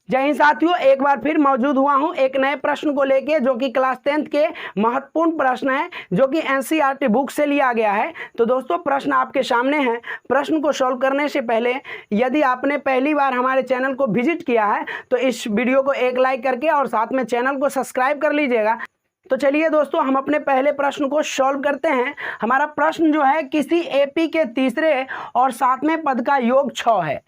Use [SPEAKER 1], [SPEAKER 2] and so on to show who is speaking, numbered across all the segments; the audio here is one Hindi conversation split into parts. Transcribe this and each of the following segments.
[SPEAKER 1] जय हिंद साथियों, एक बार फिर मौजूद हुआ हूं एक नए प्रश्न को लेके, जो कि क्लास 10th के महत्वपूर्ण प्रश्न है, जो कि एनसीईआरटी बुक से लिया गया है। तो दोस्तों, प्रश्न आपके सामने है। प्रश्न को सॉल्व करने से पहले यदि आपने पहली बार हमारे चैनल को विजिट किया है तो इस वीडियो को एक लाइक करके और साथ में चैनल को सब्सक्राइब कर लीजिएगा। तो चलिए दोस्तों, हम अपने पहले प्रश्न को सॉल्व करते हैं। हमारा प्रश्न जो है, किसी एपी के तीसरे और सातवें पद का योग 6 है,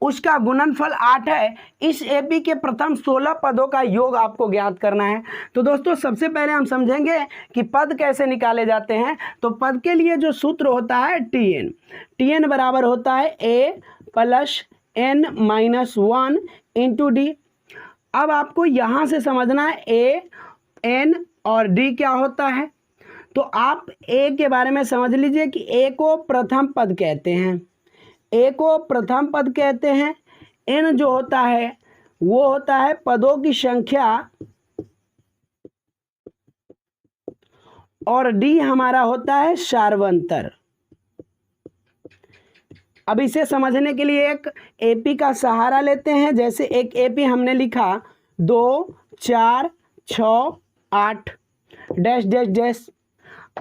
[SPEAKER 1] उसका गुणनफल 8 है। इस एपी के प्रथम 16 पदों का योग आपको ज्ञात करना है। तो दोस्तों, सबसे पहले हम समझेंगे कि पद कैसे निकाले जाते हैं। तो पद के लिए जो सूत्र होता है टीएन बराबर होता है a plus n minus 1 into d. अब आपको यहाँ से समझना है ए एन और डी क्या होता है। तो आप ए के बारे में समझ लीजिए कि ए को प्रथम पद कहते हैं, ए को प्रथम पद कहते हैं। एन जो होता है वो होता है पदों की संख्या, और डी हमारा होता है सार्वंतर। अब इसे समझने के लिए एक एपी का सहारा लेते हैं। जैसे एक एपी हमने लिखा 2 4 6 8 डैश डैश डैश।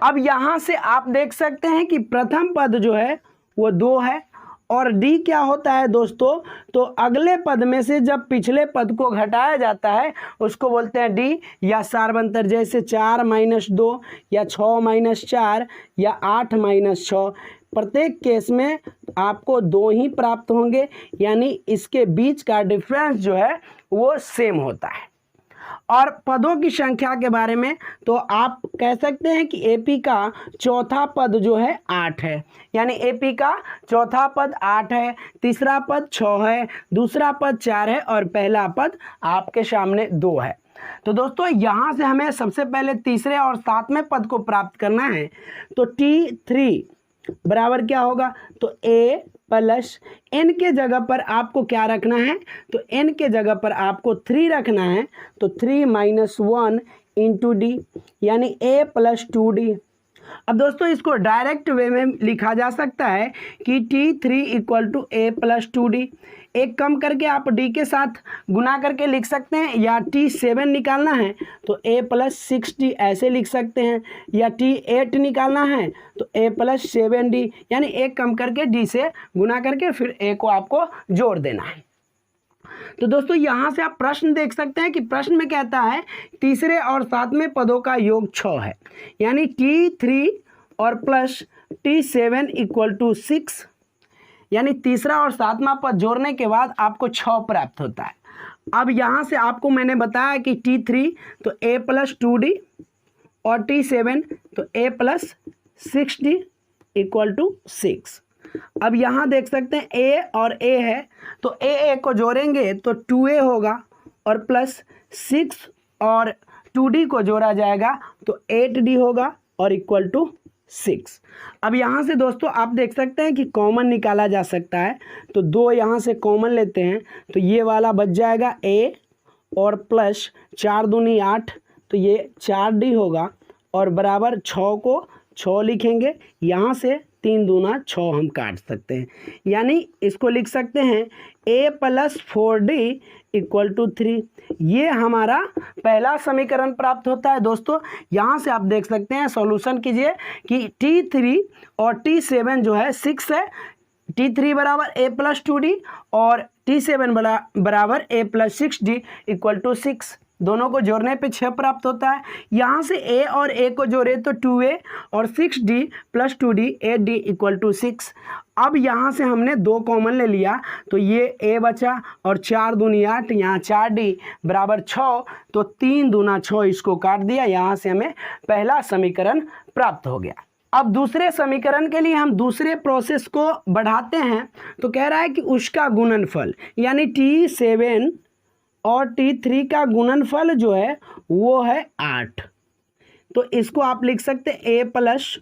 [SPEAKER 1] अब यहाँ से आप देख सकते हैं कि प्रथम पद जो है वो 2 है, और डी क्या होता है दोस्तों, तो अगले पद में से जब पिछले पद को घटाया जाता है उसको बोलते हैं डी या सार्वंतर। जैसे 4 - 2 या 6 - 4 या 8 - 6। प्रत्येक केस में आपको 2 ही प्राप्त होंगे, यानी इसके बीच का डिफरेंस जो है वो सेम होता है। और पदों की संख्या के बारे में तो आप कह सकते हैं कि एपी का चौथा पद जो है 8 है, यानी एपी का चौथा पद 8 है, तीसरा पद 6 है, दूसरा पद 4 है और पहला पद आपके सामने 2 है। तो दोस्तों, यहाँ से हमें सबसे पहले तीसरे और सातवें पद को प्राप्त करना है। तो T3 बराबर क्या होगा, तो ए प्लस एन के जगह पर आपको क्या रखना है, तो एन के जगह पर आपको 3 रखना है। तो 3 - 1 इंटू डी, यानी ए प्लस 2D। अब दोस्तों, इसको डायरेक्ट वे में लिखा जा सकता है कि T3 = a + 2D। एक कम करके आप डी के साथ गुना करके लिख सकते हैं, या T7 निकालना है तो a + 6D ऐसे लिख सकते हैं, या T8 निकालना है तो a + 7D, यानी एक कम करके डी से गुना करके फिर a को आपको जोड़ देना है। तो दोस्तों, यहाँ से आप प्रश्न देख सकते हैं कि प्रश्न में कहता है तीसरे और सातवें पदों का योग 6 है, यानी T3 और प्लस T7 = 6, यानी तीसरा और सातवां पद जोड़ने के बाद आपको 6 प्राप्त होता है। अब यहाँ से आपको मैंने बताया कि T3 तो a + 2D और T7 तो a + 6D = 6। अब यहाँ देख सकते हैं a और a है, तो a को जोड़ेंगे तो 2a होगा, और प्लस 6 और 2D को जोड़ा जाएगा तो 8D होगा और = 6। अब यहाँ से दोस्तों आप देख सकते हैं कि कॉमन निकाला जा सकता है। तो 2 यहाँ से कॉमन लेते हैं तो ये वाला बच जाएगा a, और प्लस 4 दूनी 8 तो ये 4D होगा, और बराबर 6 को 6 लिखेंगे। यहाँ से 3 दूना 6 हम काट सकते हैं, यानी इसको लिख सकते हैं a + 4D = 3। ये हमारा पहला समीकरण प्राप्त होता है। दोस्तों, यहाँ से आप देख सकते हैं, सॉल्यूशन कीजिए कि T3 और T7 जो है 6 है। T3 बराबर a + 2D और T7 बराबर a + 6D = 6। दोनों को जोड़ने पे 6 प्राप्त होता है। यहाँ से a और a को जोड़े तो 2a और 6D + 2D 8D = 6। अब यहाँ से हमने 2 कॉमन ले लिया तो ये a बचा, और 4 दूनी 8, यहाँ 4D बराबर 6, तो 3 दूना 6 इसको काट दिया। यहाँ से हमें पहला समीकरण प्राप्त हो गया। अब दूसरे समीकरण के लिए हम दूसरे प्रोसेस को बढ़ाते हैं। तो कह रहा है कि उसका गुणनफल, यानी T7 और T3 का गुणनफल जो है वो है 8। तो इसको आप लिख सकते हैं a +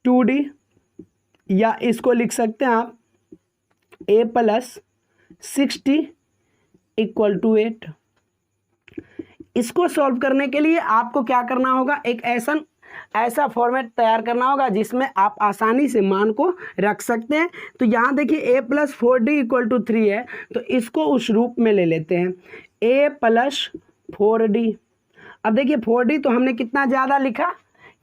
[SPEAKER 1] 2D, या इसको लिख सकते हैं आप a + 6D = 8। इसको सॉल्व करने के लिए आपको क्या करना होगा, एक ऐसा ऐसा फॉर्मेट तैयार करना होगा जिसमें आप आसानी से मान को रख सकते हैं। तो यहाँ देखिए a + 4d = 3 है, तो इसको उस रूप में ले लेते हैं a + 4d। अब देखिए 4d तो हमने कितना ज़्यादा लिखा,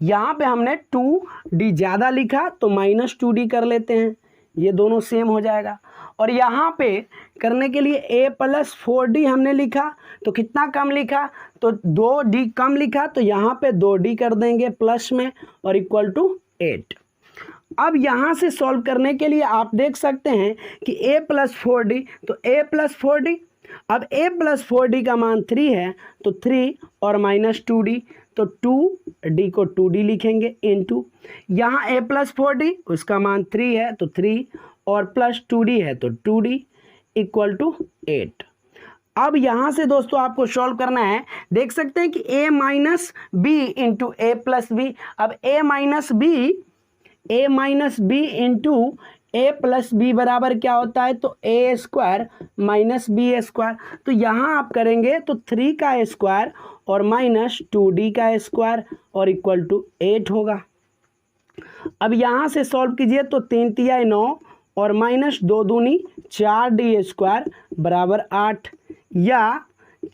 [SPEAKER 1] यहाँ पे हमने 2d ज़्यादा लिखा तो -2d कर लेते हैं, ये दोनों सेम हो जाएगा। और यहाँ पे करने के लिए a + 4d हमने लिखा तो कितना कम लिखा, तो 2d कम लिखा तो यहाँ पे 2d कर देंगे प्लस में और = 8। अब यहाँ से सॉल्व करने के लिए आप देख सकते हैं कि a + 4d, तो a + 4d, अब a + 4d का मान 3 है तो 3 और -2d, तो 2d को 2d लिखेंगे इनटू यहाँ a + 4d उसका मान 3 है तो 3 और +2d है तो 2d = 8। अब यहाँ से दोस्तों आपको सॉल्व करना है, देख सकते हैं कि a - b × a + b। अब a - b × a + b बराबर क्या होता है, तो a² - b²। तो यहाँ आप करेंगे तो 3 का स्क्वायर और -2d का स्क्वायर और = 8 होगा। अब यहाँ से सॉल्व कीजिए तो 3 × 9 और -2 दूनी 4d² बराबर 8, या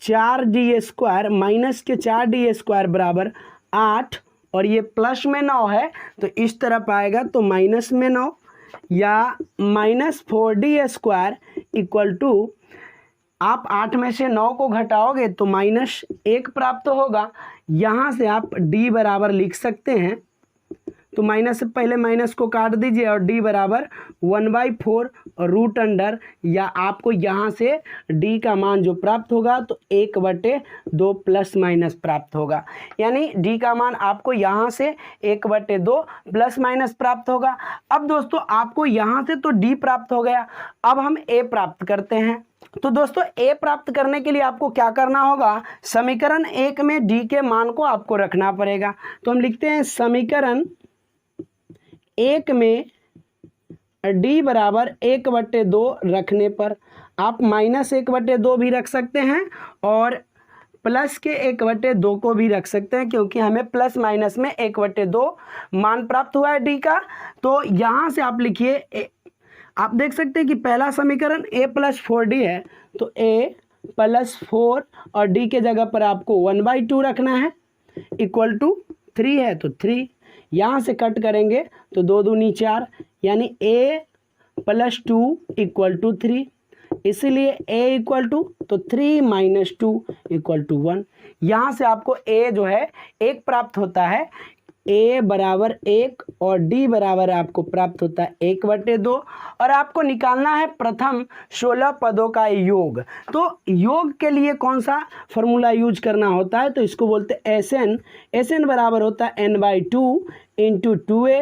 [SPEAKER 1] 4d² -4d² बराबर 8, और ये प्लस में 9 है तो इस तरफ आएगा तो -9, या -4d² = आप 8 में से 9 को घटाओगे तो -1 प्राप्त होगा। यहाँ से आप d बराबर लिख सकते हैं, तो माइनस से पहले माइनस को काट दीजिए और d बराबर 1/4 √, या आपको यहाँ से d का मान जो प्राप्त होगा तो 1/2 ± प्राप्त होगा, यानी d का मान आपको यहाँ से 1/2 ± प्राप्त होगा। अब दोस्तों आपको यहाँ से तो d प्राप्त हो गया, अब हम a प्राप्त करते हैं। तो दोस्तों a प्राप्त करने के लिए आपको क्या करना होगा, समीकरण 1 में d के मान को आपको रखना पड़ेगा। तो हम लिखते हैं समीकरण 1 में d बराबर 1/2 रखने पर आप -1/2 भी रख सकते हैं और प्लस के 1/2 को भी रख सकते हैं, क्योंकि हमें प्लस माइनस में 1/2 मान प्राप्त हुआ है d का। तो यहाँ से आप लिखिए, आप देख सकते हैं कि पहला समीकरण a + 4d है, तो a + 4 और d के जगह पर आपको 1/2 रखना है, = 3 है तो 3, यहाँ से कट करेंगे तो 2 दूनी 4, यानी a + 2 = 3, इसीलिए a तो 3 - 2 = 1। यहाँ से आपको a जो है 1 प्राप्त होता है, a बराबर 1 और d बराबर आपको प्राप्त होता है 1/2, और आपको निकालना है प्रथम 16 पदों का योग। तो योग के लिए कौन सा फॉर्मूला यूज करना होता है, तो इसको बोलते हैं SN बराबर होता है n/2 × 2a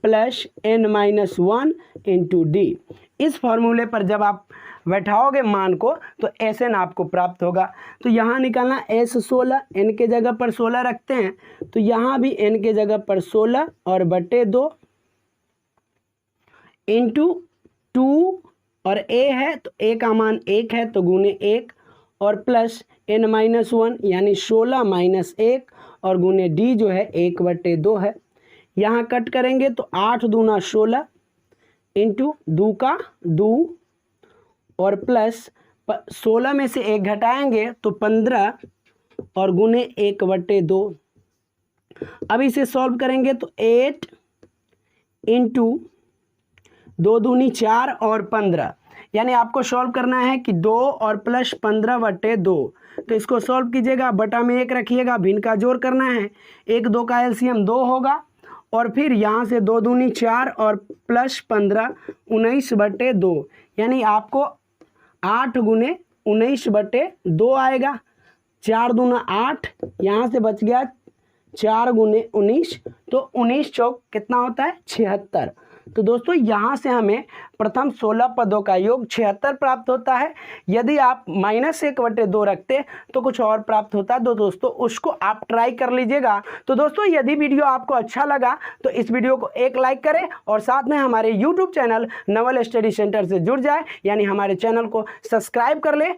[SPEAKER 1] + n-1 × d। इस फॉर्मूले पर जब आप बैठाओगे मान को तो SN आपको प्राप्त होगा। तो यहाँ निकालना S16, n के जगह पर 16 रखते हैं, तो यहाँ भी n के जगह पर 16 और /2 × 2, और a है तो a का मान 1 है तो गुने 1 और प्लस n-1 यानी 16 - 1 और गुने d जो है 1/2 है। यहाँ कट करेंगे तो 8 दूना 16 × 2 का 2 और प्लस 16 में से 1 घटाएंगे तो 15 और गुने 1/2। अब इसे सॉल्व करेंगे तो 8 × 2 दूनी 4 और 15, यानी आपको सॉल्व करना है कि 2 और प्लस 15/2। तो इसको सॉल्व कीजिएगा, बटा में 1 रखिएगा, भिन्न का जोड़ करना है, 1 2 का एलसीएम 2 होगा, और फिर यहाँ से 2 दूनी 4 और प्लस 15 19/2, यानी आपको 8 गुने 19/2 आएगा। 4 दूना 8, यहाँ से बच गया 4 गुने 19, तो 19 चौक कितना होता है 76। तो दोस्तों यहाँ से हमें प्रथम 16 पदों का योग 76 प्राप्त होता है। यदि आप -1/2 रखते तो कुछ और प्राप्त होता है, तो दोस्तों उसको आप ट्राई कर लीजिएगा। तो दोस्तों यदि वीडियो आपको अच्छा लगा तो इस वीडियो को एक लाइक करें और साथ में हमारे YouTube channel Naval study centre से जुड़ जाए, यानी हमारे चैनल को सब्सक्राइब कर ले।